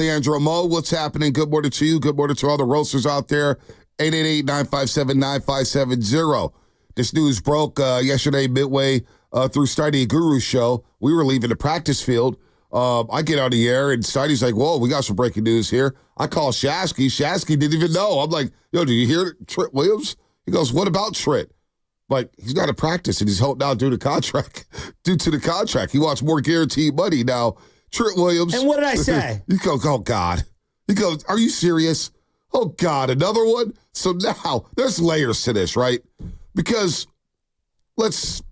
Leandro Mo, what's happening? Good morning to you. Good morning to all the roasters out there. 888-957-9570. This news broke yesterday midway through Steiny and Guru's show. We were leaving the practice field. I get on the air, and Steiny's like, whoa, we got some breaking news here. I call Shasky. Shasky didn't even know. I'm like, yo, do you hear Trent Williams? He goes, what about Trent? Like, he's got to practice, and he's holding out due to the contract. He wants more guaranteed money. Now, Trent Williams. And what did I say? He goes, oh, God. He goes, are you serious? Oh, God, another one? So now there's layers to this, right? Because let's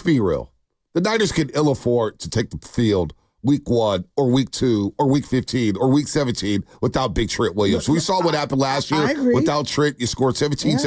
be real. The Niners can ill afford to take the field week 1 or week 2 or week 15 or week 17 without big Trent Williams. We saw what happened last year. Without Trent, you scored 17.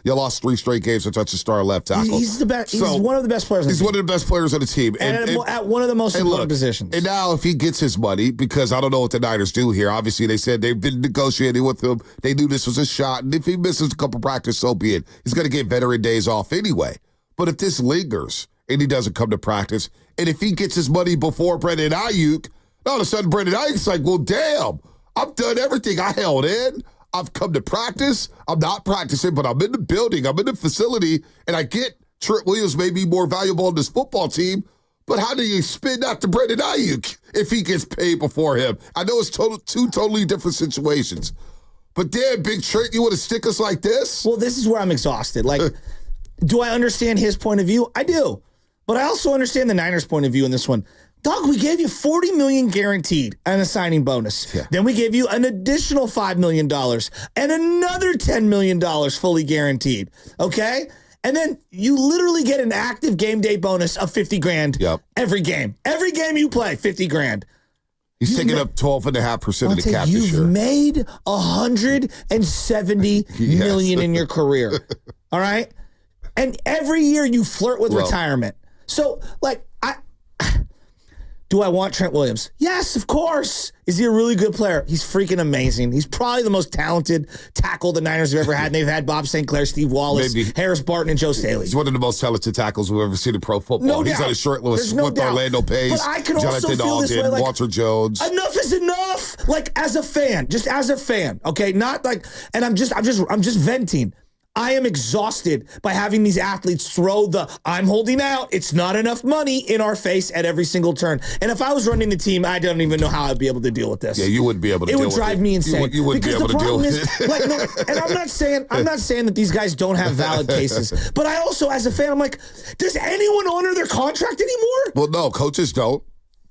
You lost 3 straight games without your star left tackle. He's the best. He's one of the best players on the team. He's one of the best players on the team. And at one of the most important positions. And now if he gets his money, because I don't know what the Niners do here. Obviously, they said they've been negotiating with him. They knew this was a shot. And if he misses a couple practice, so be it. He's going to get veteran days off anyway. But if this lingers and he doesn't come to practice, and if he gets his money before Brandon Ayuk, all of a sudden Brandon Ayuk's like, well, damn, I've done everything. I held in. I've come to practice. I'm not practicing, but I'm in the building. I'm in the facility, and I get Trent Williams may be more valuable on this football team, but how do you spin that to Brandon Ayuk if he gets paid before him? I know it's two totally different situations, but damn, Big Trent, you want to stick us like this? Well, this is where I'm exhausted. Like, do I understand his point of view? I do. But I also understand the Niners' point of view in this one. Dog, we gave you $40 million guaranteed and a signing bonus. Yeah. Then we gave you an additional $5 million and another $10 million fully guaranteed. Okay? And then you literally get an active game day bonus of $50,000 every game. Every game you play, $50,000. He's taking up 12.5% of the cap this year. You've made $170 million in your career. All right? And every year you flirt with retirement. So, like, do I want Trent Williams? Yes, of course. Is he a really good player? He's freaking amazing. He's probably the most talented tackle the Niners have ever had. And they've had Bob St. Clair, Steve Wallace, Harris Barton, and Joe Staley. He's one of the most talented tackles we've ever seen in pro football. No He's doubt. on a short list with Orlando Pace, but I can also Jonathan feel this way, like, Walter Jones. Enough is enough. Like, as a fan, just as a fan, okay? Not like, and I'm just venting. I am exhausted by having these athletes throw the I'm holding out, it's not enough money in our face at every single turn. And if I was running the team, I don't even know how I'd be able to deal with this. Yeah, you wouldn't be able to deal with it. It would drive me insane. You wouldn't be able to deal with it. Like, no, and I'm not saying that these guys don't have valid cases. But I also, as a fan, I'm like, does anyone honor their contract anymore? Well, no, coaches don't.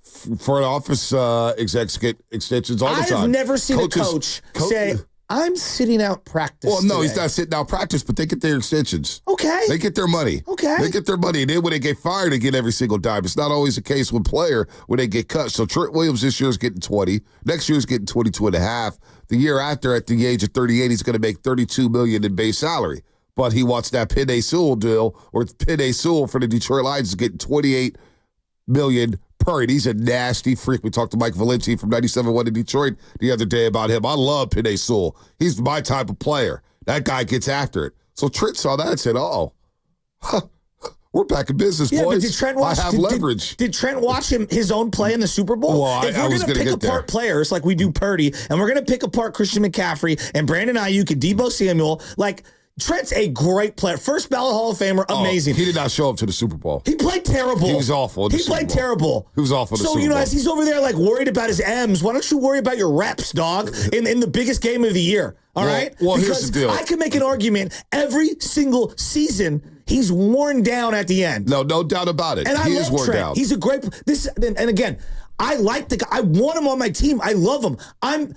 Front office execs get extensions all the time. I've never seen a coach say, I'm sitting out practice. Well, no, today. He's not sitting out practice, but they get their extensions. Okay. They get their money. Okay. They get their money. And then when they get fired, they get every single dime. It's not always the case with player when they get cut. So Trent Williams this year is getting 20. Next year is getting 22.5. The year after, at the age of 38, he's going to make $32 million in base salary. But he wants that Penei Sewell deal, or Penei Sewell for the Detroit Lions is getting $28 million per. He's a nasty freak. We talked to Mike Valenti from 97.1 in Detroit the other day about him. I love Penei Sewell. He's my type of player. That guy gets after it. So Trent saw that and said, we're back in business, boys. But did Trent watch, I have leverage. Did Trent watch his own play in the Super Bowl? Well, if we're going to pick apart players like we do Purdy, and we're going to pick apart Christian McCaffrey and Brandon Ayuk and Deebo Samuel, like, Trent's a great player. First ballot Hall of Famer, amazing. He did not show up to the Super Bowl. He played terrible. He was awful. He played terrible. He was awful. So, as he's over there, like, worried about his M's, why don't you worry about your reps, dog, in the biggest game of the year? All right? Well, because here's the deal. I can make an argument every single season. He's worn down at the end. No doubt about it. And he is worn down. He's a great. And again, I like the guy. I want him on my team. I love him. I'm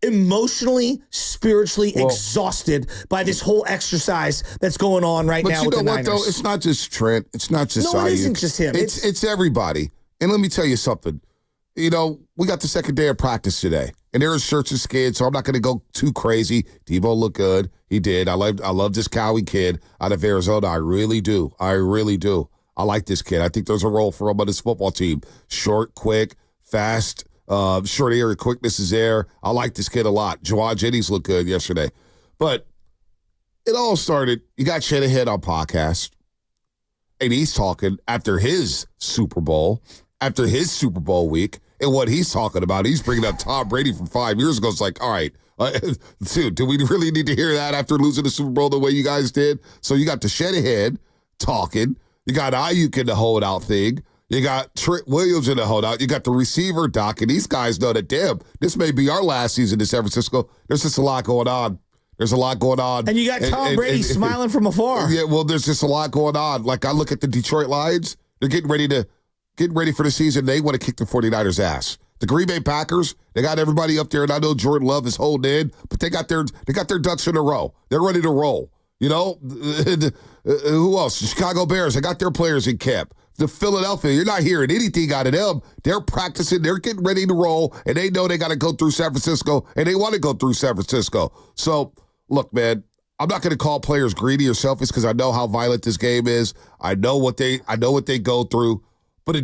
emotionally, spiritually exhausted by this whole exercise that's going on right now with the Niners. But you know what, though? It's not just Trent. It's not just No, Ayuk. it isn't just him. It's everybody. And let me tell you something. You know, we got the second day of practice today, and there are shirts and skins, so I'm not going to go too crazy. Deebo looked good. He did. I love this Cowie kid out of Arizona. I really do. I like this kid. I think there's a role for him on this football team. Short, quick, fast, short area quickness is there. I like this kid a lot. Juwan Jennings looked good yesterday. But it all started, you got Shanahan on podcast, and he's talking after his Super Bowl week, And what he's talking about, he's bringing up Tom Brady from 5 years ago. It's like, all right, dude, do we really need to hear that after losing the Super Bowl the way you guys did? So you got the Shanahan talking. You got Ayuk in the holdout thing. You got Trent Williams in the holdout. You got the receiver doc, and these guys know that, damn, this may be our last season in San Francisco. There's just a lot going on. There's a lot going on. And you got Tom Brady smiling from afar. Yeah, well, there's just a lot going on. Like, I look at the Detroit Lions. They're getting ready for the season. They want to kick the 49ers' ass. The Green Bay Packers, they got everybody up there, and I know Jordan Love is holding in, but they got their ducks in a row. They're ready to roll. You know, who else? The Chicago Bears, they got their players in camp. The Philadelphia, you're not hearing anything out of them. They're practicing. They're getting ready to roll, and they know they got to go through San Francisco, and they want to go through San Francisco. So, look, man, I'm not going to call players greedy or selfish because I know how violent this game is. I know what they go through. But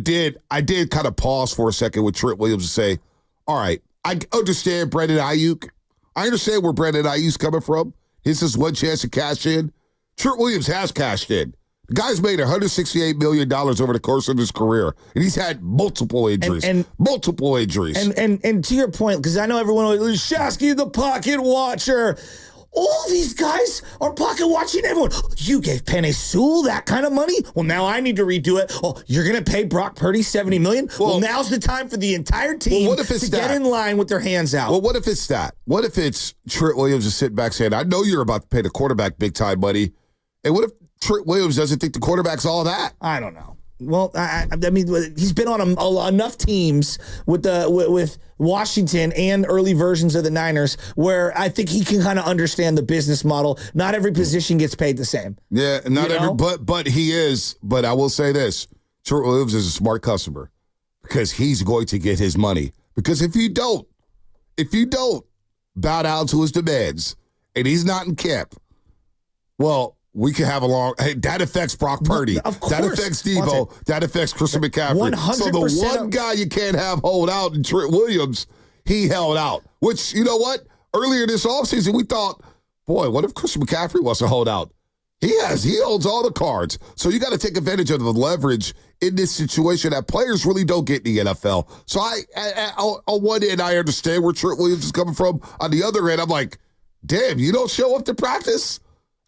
I did kind of pause for a second with Trent Williams and say, all right, I understand Brandon Ayuk. I understand where Brandon Ayuk's coming from. This is one chance to cash in. Trent Williams has cashed in. The guy's made $168 million over the course of his career, and he's had multiple injuries. Multiple injuries. And to your point, because I know everyone always, Shasky, the pocket watcher. All these guys are pocket watching everyone. You gave Penei Sewell that kind of money? Well, now I need to redo it. Oh, you're going to pay Brock Purdy $70 million? Well, now's the time for the entire team to get in line with their hands out. Well, what if it's that? What if it's Trent Williams is sitting back saying, I know you're about to pay the quarterback big time money. And what if Trent Williams doesn't think the quarterback's all that? I don't know. Well, I mean, he's been on enough teams with Washington and early versions of the Niners where I think he can kind of understand the business model. Not every position gets paid the same. Yeah, not every, but he is. But I will say this: Trent Williams is a smart customer because he's going to get his money. Because if you don't bow down to his demands and he's not in camp, well, we could have a long. Hey, that affects Brock Purdy. Of course. That affects Debo. That affects Christian McCaffrey. 100%. So the one guy you can't have hold out in Trent Williams, he held out. Which, you know what? Earlier this offseason, we thought, boy, what if Christian McCaffrey wants to hold out? He holds all the cards. So you got to take advantage of the leverage in this situation that players really don't get in the NFL. So on one end, I understand where Trent Williams is coming from. On the other end, I'm like, damn, you don't show up to practice?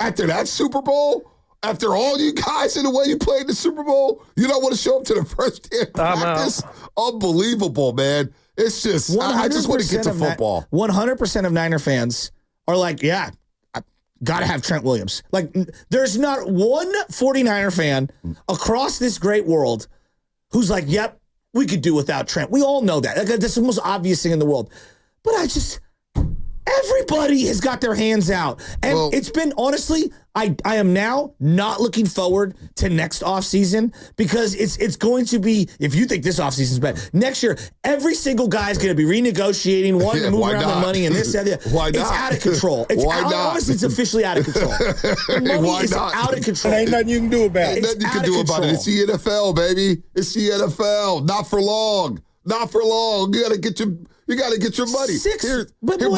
After that Super Bowl, after all you guys in the way you played the Super Bowl, you don't want to show up to the first day of practice? Unbelievable, man. It's just, I just want to get to football. 100% of Niner fans are like, yeah, I got to have Trent Williams. Like, there's not one 49er fan across this great world who's like, yep, we could do without Trent. We all know that. Like, that's the most obvious thing in the world. But everybody has got their hands out. And it's been, honestly, I am now not looking forward to next offseason because it's going to be, if you think this offseason is bad, next year, every single guy is going to be renegotiating, wanting to move around the money and this, that, that. Why not? It's out of control. Honestly, it's officially out of control. The money is out of control. Ain't nothing you can do about it. Ain't nothing you can do about it. It's the NFL, baby. It's the NFL. Not for long. Not for long. You got to get your money. But you know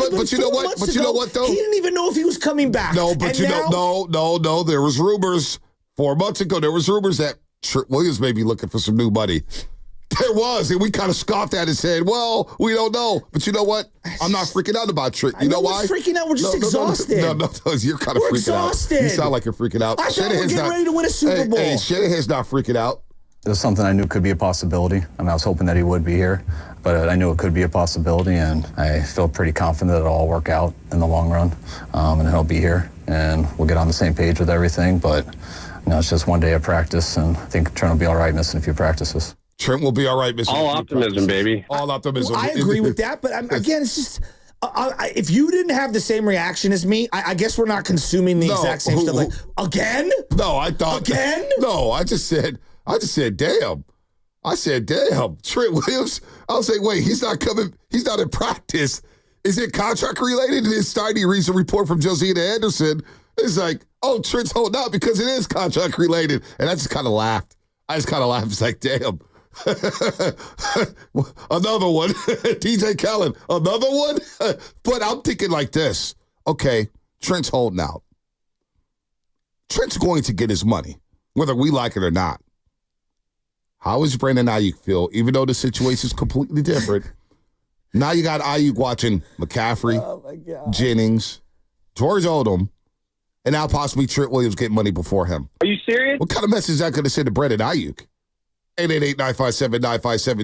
what? But you know what, though? He didn't even know if he was coming back. No, but no. There was rumors 4 months ago. There was rumors that Trent Williams may be looking for some new money. There was, and we kind of scoffed at it and said, well, we don't know. But you know what? I'm not freaking out about Trent. You know why? We're freaking out. We're just exhausted. No, you're kind of freaking exhausted. out. You sound like you're freaking out. I thought we were getting ready to win a Super Bowl. Hey, Shanahan's not freaking out. It was something I knew could be a possibility. I mean, I was hoping that he would be here, but I knew it could be a possibility, and I feel pretty confident that it'll all work out in the long run, and he'll be here, and we'll get on the same page with everything, but it's just one day of practice, and I think Trent will be all right missing a few practices. Trent will be all right missing all optimism, baby. All optimism. Well, I agree with that, but again, it's just... if you didn't have the same reaction as me, I guess we're not consuming the exact same stuff. Like, again? No, I thought... Again? No, I just said, damn. I said, damn. Trent Williams. I was like, wait, he's not coming. He's not in practice. Is it contract related? And then Steiny reads a report from Josina Anderson. It's like, oh, Trent's holding out because it is contract related. And I just kind of laughed. It's like, damn. Another one. DJ Kellen. Another one. But I'm thinking like this. Okay, Trent's holding out. Trent's going to get his money, whether we like it or not. How does Brandon Ayuk feel, even though the situation is completely different? Now you got Ayuk watching McCaffrey, Jennings, George Odom, and now possibly Trent Williams getting money before him. Are you serious? What kind of message is that going to send to Brandon Ayuk? 888-957-957.